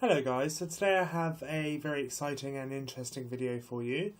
Hello guys, so today I have a very exciting and interesting video for you.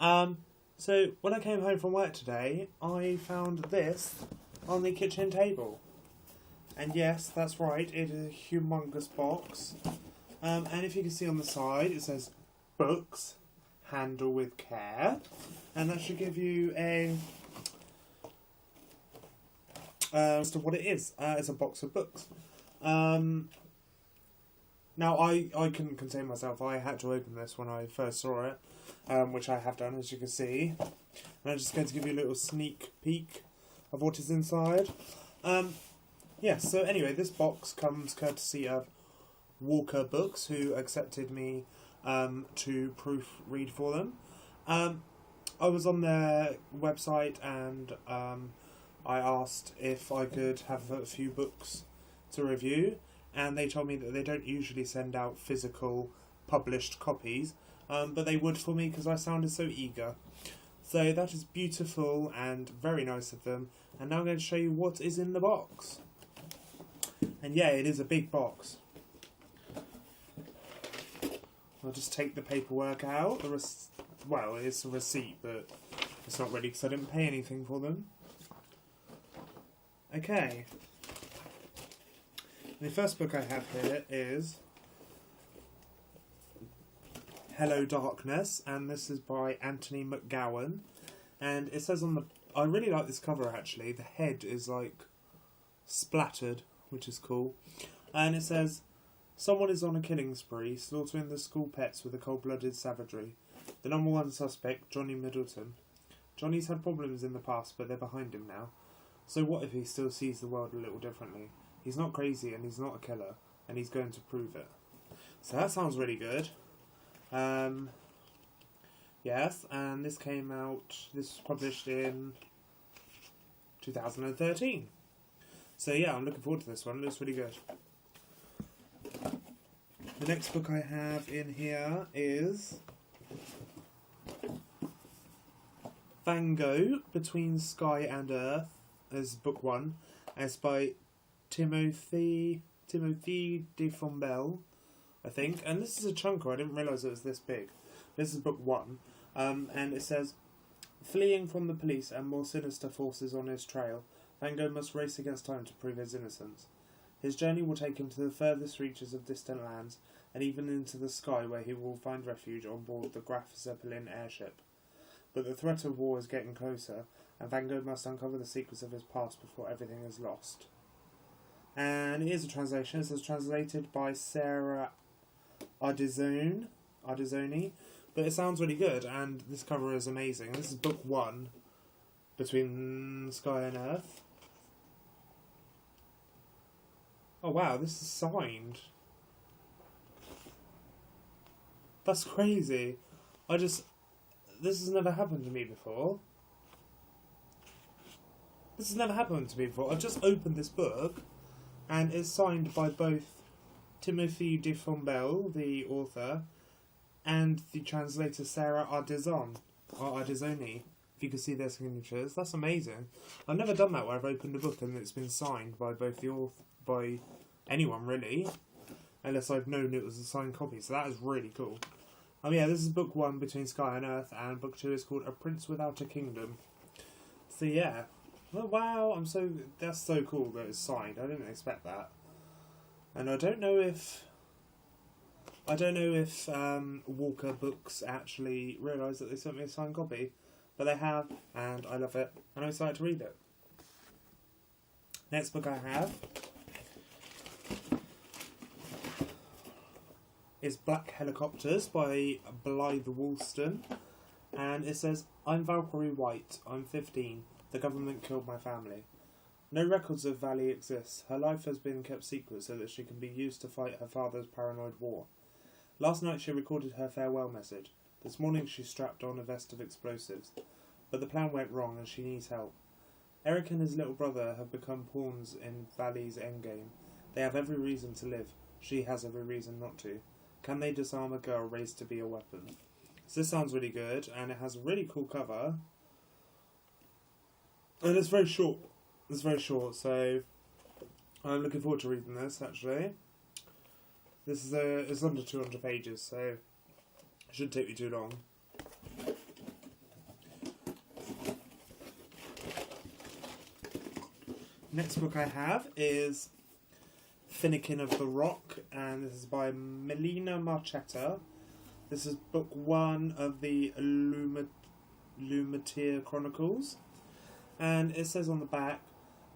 So when I came home from work today, I found this on the kitchen table. And yes, that's right, it is a humongous box. And if you can see on the side, it says books, handle with care. And that should give you a as to what it is. It's a box of books. Now, I couldn't contain myself. I had to open this when I first saw it, which I have done, as you can see. And I'm just going to give you a little sneak peek of what is inside. So anyway, this box comes courtesy of Walker Books, who accepted me to proofread for them. I was on their website and I asked if I could have a few books to review. And they told me that they don't usually send out physical published copies, but they would for me because I sounded so eager. So that is beautiful and very nice of them. And now I'm going to show you what is in the box. And yeah, it is a big box. I'll just take the paperwork out. Well, it's a receipt, but it's not really because I didn't pay anything for them. Okay. The first book I have here is Hello Darkness, and this is by Anthony McGowan. And it says on the... I really like this cover, actually. The head is, like, splattered, which is cool. And it says, someone is on a killing spree, slaughtering the school pets with a cold-blooded savagery. The number one suspect, Johnny Middleton. Johnny's had problems in the past, but they're behind him now. So what if he still sees the world a little differently? He's not crazy and he's not a killer, and he's going to prove it. So that sounds really good. Yes, and this came out, this was published in 2013. So yeah, I'm looking forward to this one. It looks really good. The next book I have in here is Van Gogh, Between Sky and Earth, as book one. It's by Timothy de Fombelle, I think. And this is a chunker. I didn't realise it was this big. This is book one. And it says, fleeing from the police and more sinister forces on his trail, Van Gogh must race against time to prove his innocence. His journey will take him to the furthest reaches of distant lands, and even into the sky, where he will find refuge on board the Graf Zeppelin airship. But the threat of war is getting closer, and Van Gogh must uncover the secrets of his past before everything is lost. And here's a translation. This is translated by Sarah Ardizoni, but it sounds really good, and this cover is amazing. This is book one, Between Sky and Earth. Oh wow, this is signed. That's crazy. This has never happened to me before. This has never happened to me before. I've just opened this book, and it's signed by both Timothy de Fombelle, the author, and the translator Sarah Ardizoni. If you can see their signatures, that's amazing. I've never done that where I've opened a book and it's been signed by both the author, by anyone really, unless I've known it was a signed copy. So that is really cool. Yeah, this is book one, Between Sky and Earth, and book two is called A Prince Without a Kingdom. So yeah. Oh, wow, that's so cool that it's signed. I didn't expect that. And I don't know if Walker Books actually realised that they sent me a signed copy, but they have, and I love it, and I'm excited to read it. Next book I have is Black Helicopters by Blythe Woolston, and it says, I'm Valkyrie White, I'm 15. The government killed my family. No records of Valley exist. Her life has been kept secret so that she can be used to fight her father's paranoid war. Last night she recorded her farewell message. This morning she strapped on a vest of explosives. But the plan went wrong and she needs help. Eric and his little brother have become pawns in Valley's endgame. They have every reason to live. She has every reason not to. Can they disarm a girl raised to be a weapon? So this sounds really good, and it has a really cool cover. And it's very short. So I'm looking forward to reading this, actually. This is it's under 200 pages, so it shouldn't take me too long. Next book I have is Finnegan of the Rock, and this is by Melina Marchetta. This is book 1 of the Lumateer Chronicles, and it says on the back,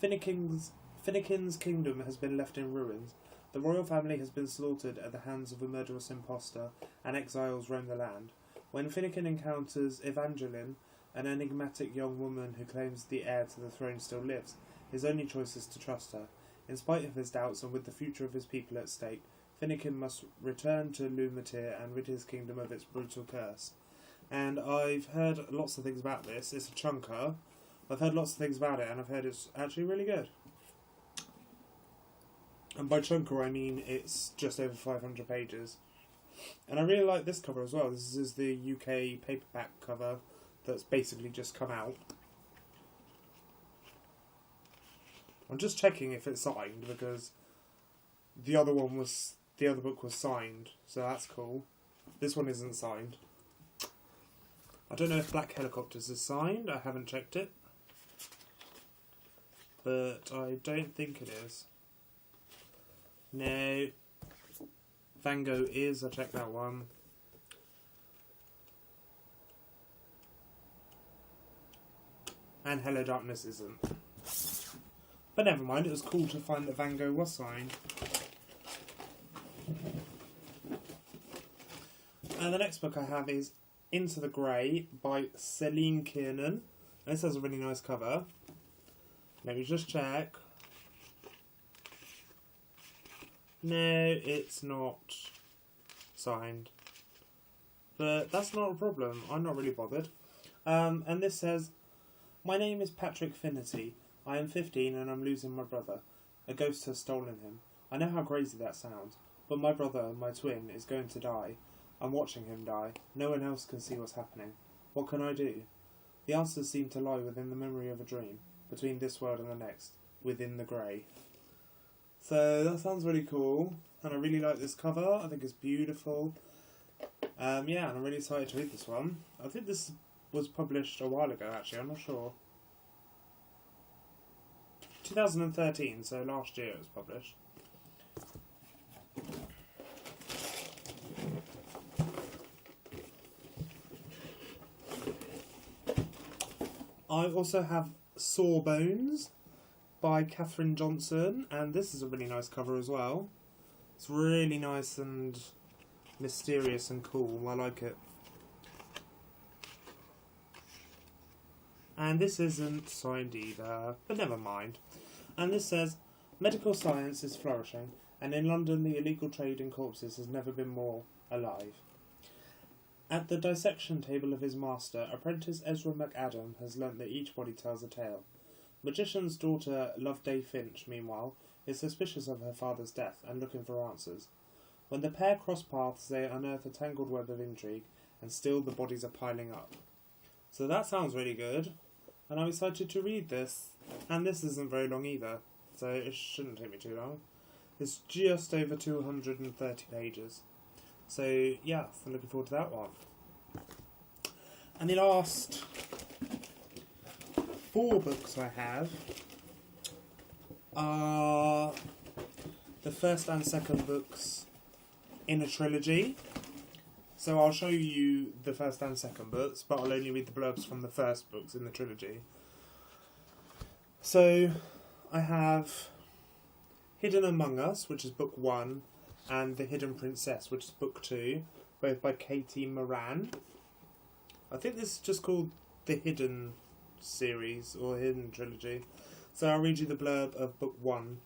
Finnegan's kingdom has been left in ruins. The royal family has been slaughtered at the hands of a murderous impostor, and exiles roam the land. When Finnegan encounters Evangeline, an enigmatic young woman who claims the heir to the throne still lives, his only choice is to trust her. In spite of his doubts and with the future of his people at stake, Finnegan must return to Lumateer and rid his kingdom of its brutal curse. And I've heard lots of things about this. It's a chunker. I've heard lots of things about it, and I've heard it's actually really good. And by chunker I mean it's just over 500 pages. And I really like this cover as well. This is the UK paperback cover that's basically just come out. I'm just checking if it's signed because the other book was signed, so that's cool. This one isn't signed. I don't know if Black Helicopters is signed. I haven't checked it, but I don't think it is. No, Van Gogh is. I checked that one. And Hello Darkness isn't. But never mind, it was cool to find that Van Gogh was signed. And the next book I have is Into the Grey by Celine Kiernan. And this has a really nice cover. Let me just check. No, it's not signed. But that's not a problem. I'm not really bothered. And this says, "My name is Patrick Finnerty. I am 15 and I'm losing my brother. A ghost has stolen him. I know how crazy that sounds, but my brother, my twin, is going to die. I'm watching him die. No one else can see what's happening. What can I do? The answers seem to lie within the memory of a dream, between this world and the next, within the grey." So that sounds really cool, and I really like this cover. I think it's beautiful. Yeah, and I'm really excited to read this one. I think this was published a while ago, actually. I'm not sure. 2013, so last year it was published. I also have Sawbones by Catherine Johnson, and this is a really nice cover as well. It's really nice and mysterious and cool. I like it. And this isn't signed either, but never mind. And this says, "Medical science is flourishing, and in London the illegal trade in corpses has never been more alive. At the dissection table of his master, apprentice Ezra McAdam has learnt that each body tells a tale. Magician's daughter Loveday Finch, meanwhile, is suspicious of her father's death and looking for answers. When the pair cross paths, they unearth a tangled web of intrigue, and still the bodies are piling up." So that sounds really good, and I'm excited to read this. And this isn't very long either, so it shouldn't take me too long. It's just over 230 pages. So yeah, I'm looking forward to that one. And the last 4 books I have are the first and second books in a trilogy. So I'll show you the first and second books, but I'll only read the blurbs from the first books in the trilogy. So I have Hidden Among Us, which is book 1, and The Hidden Princess, which is book 2, both by Katie Moran. I think this is just called the Hidden series, or Hidden Trilogy. So I'll read you the blurb of book 1.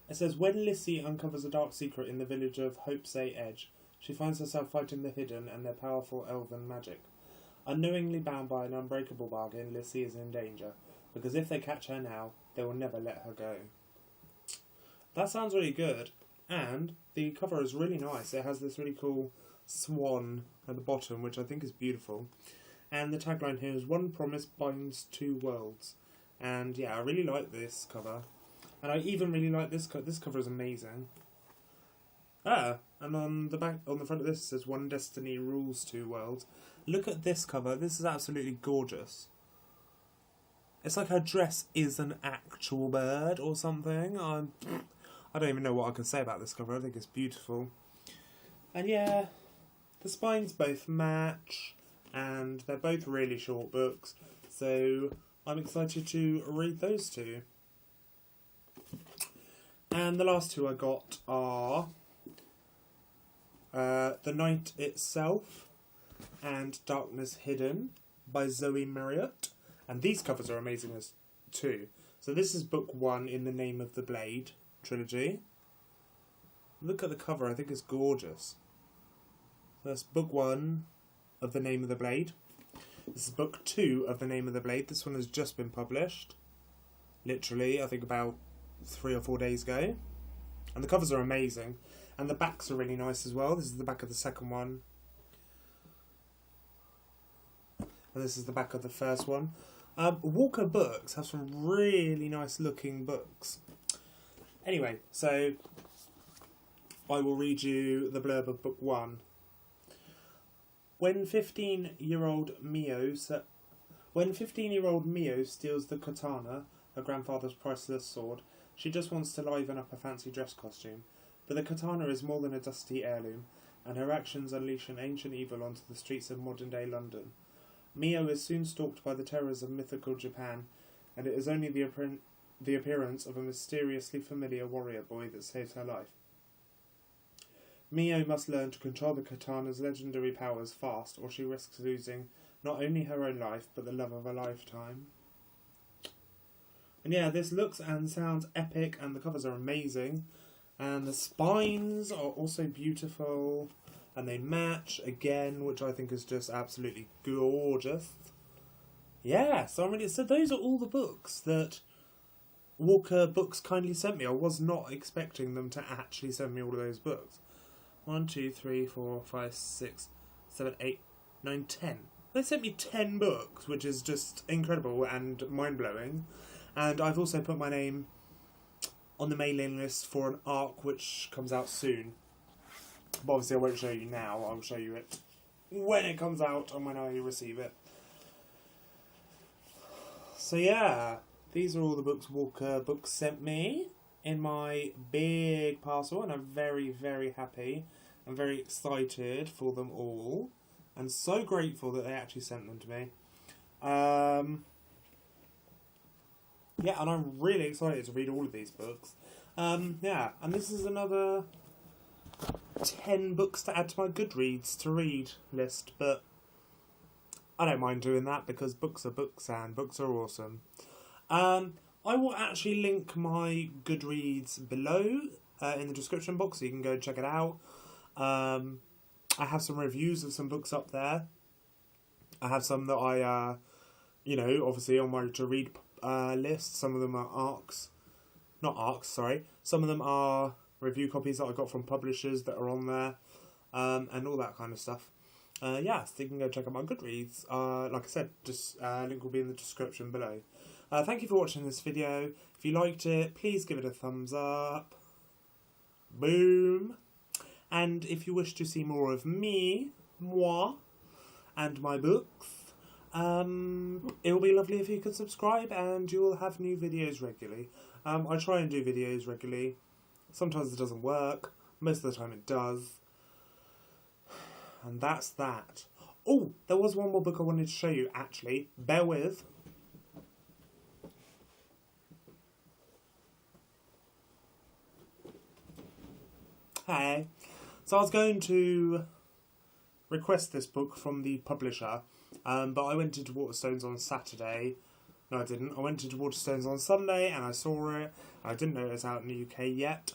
It says, "When Lissy uncovers a dark secret in the village of Hopesay Edge, she finds herself fighting the Hidden and their powerful elven magic. Unknowingly bound by an unbreakable bargain, Lissy is in danger, because if they catch her now, they will never let her go." That sounds really good, and the cover is really nice. It has this really cool swan at the bottom, which I think is beautiful. And the tagline here is, "One promise binds 2 worlds." And yeah, I really like this cover. And I even really like this cover. This cover is amazing. Ah, and on the back, on the front of this, it says "One Destiny rules two worlds." Look at this cover. This is absolutely gorgeous. It's like her dress is an actual bird or something. I don't even know what I can say about this cover. I think it's beautiful. And yeah, the spines both match, and they're both really short books. So I'm excited to read those two. And the last two I got are The Night Itself and Darkness Hidden by Zoe Marriott. And these covers are amazing as too. So this is book 1 in the Name of the Blade trilogy. Look at the cover, I think it's gorgeous. So that's book 1 of the Name of the Blade. This is book 2 of the Name of the Blade. This one has just been published. Literally, I think about 3 or 4 days ago. And the covers are amazing. And the backs are really nice as well. This is the back of the second one. And this is the back of the first one. Walker Books have some really nice looking books. Anyway, so I will read you the blurb of book 1. When 15-year-old Mio steals the katana, her grandfather's priceless sword, she just wants to liven up a fancy dress costume. But the katana is more than a dusty heirloom, and her actions unleash an ancient evil onto the streets of modern-day London. Mio is soon stalked by the terrors of mythical Japan, and it is only the appearance of a mysteriously familiar warrior boy that saves her life. Mio must learn to control the katana's legendary powers fast, or she risks losing not only her own life, but the love of a lifetime. And yeah, this looks and sounds epic, and the covers are amazing. And the spines are also beautiful, and they match again, which I think is just absolutely gorgeous. Yeah, so those are all the books that Walker Books kindly sent me. I was not expecting them to actually send me all of those books. 1, 2, 3, 4, 5, 6, 7, 8, 9, 10. They sent me 10 books, which is just incredible and mind-blowing. And I've also put my name on the mailing list for an ARC which comes out soon. But obviously I won't show you now, I'll show you it when it comes out and when I receive it. So yeah, these are all the books Walker Books sent me in my big parcel, and I'm very, very happy and very excited for them all, and so grateful that they actually sent them to me. Yeah, and I'm really excited to read all of these books. Yeah, and this is another 10 books to add to my Goodreads to read list, but I don't mind doing that because books are books and books are awesome. I will actually link my Goodreads below in the description box so you can go and check it out. I have some reviews of some books up there. I have some that I, obviously on my to read list. Some of them are ARCs. Not ARCs, sorry. Some of them are review copies that I got from publishers that are on there, and all that kind of stuff. Yeah, so you can go check out my Goodreads. Like I said, just link will be in the description below. Thank you for watching this video. If you liked it, please give it a thumbs up. Boom. And if you wish to see more of moi, and my books, it will be lovely if you could subscribe and you will have new videos regularly. I try and do videos regularly. Sometimes it doesn't work. Most of the time it does. And that's that. Oh, there was one more book I wanted to show you, actually. Bear with. Hey. So I was going to request this book from the publisher, but I went into Waterstones on Saturday. No, I didn't. I went into Waterstones on Sunday and I saw it. I didn't know it was out in the UK yet.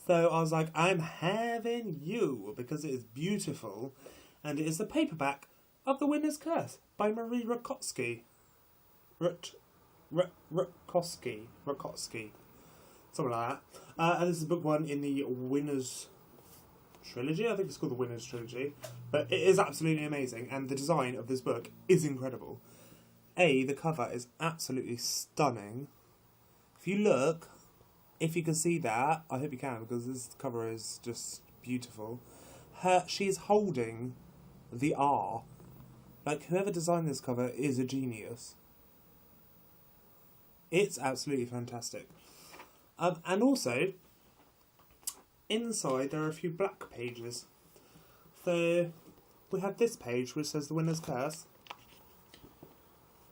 So I was like, I'm having you, because it is beautiful. And it is the paperback of The Winner's Curse by Marie Rakoski. Rakoski. Something like that. And this is book 1 in the Winner's Trilogy. I think it's called the Winner's Trilogy. But it is absolutely amazing. And the design of this book is incredible. The cover is absolutely stunning. If you look, if you can see that, I hope you can, because this cover is just beautiful. She's holding the R. Like, whoever designed this cover is a genius. It's absolutely fantastic. And also, inside there are a few black pages. So, we have this page which says The Winner's Curse.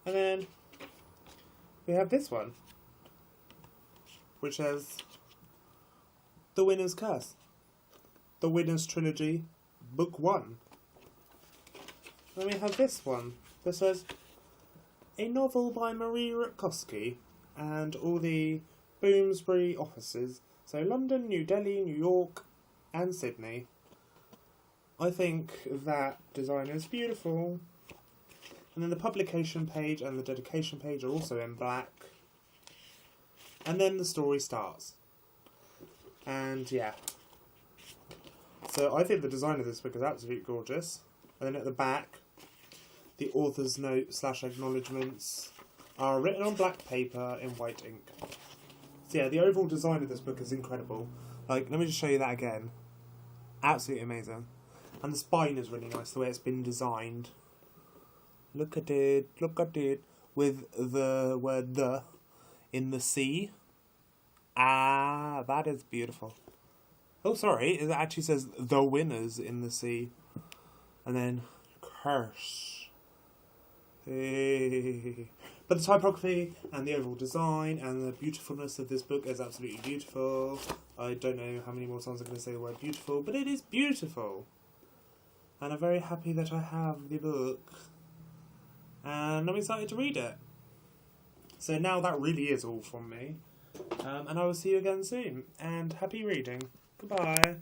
And then we have this one, which says The Winner's Curse. The Winner's Trilogy, Book 1. Then we have this one that says a novel by Marie Rutkowski and all the Bloomsbury offices. So London, New Delhi, New York and Sydney. I think that design is beautiful. And then the publication page and the dedication page are also in black. And then the story starts. And yeah. So I think the design of this book is absolutely gorgeous. And then at the back, the author's note / acknowledgements are written on black paper in white ink. So yeah, the overall design of this book is incredible. Like, let me just show you that again. Absolutely amazing. And the spine is really nice, the way it's been designed. Look at it, with the word "the" in the C. Ah, that is beautiful. Oh, sorry, it actually says "The Winners" in the C. And then, curse. Hey. But the typography and the overall design and the beautifulness of this book is absolutely beautiful. I don't know how many more times I'm going to say the word beautiful, but it is beautiful. And I'm very happy that I have the book. And I'm excited to read it. So now that really is all from me. And I will see you again soon. And happy reading. Goodbye.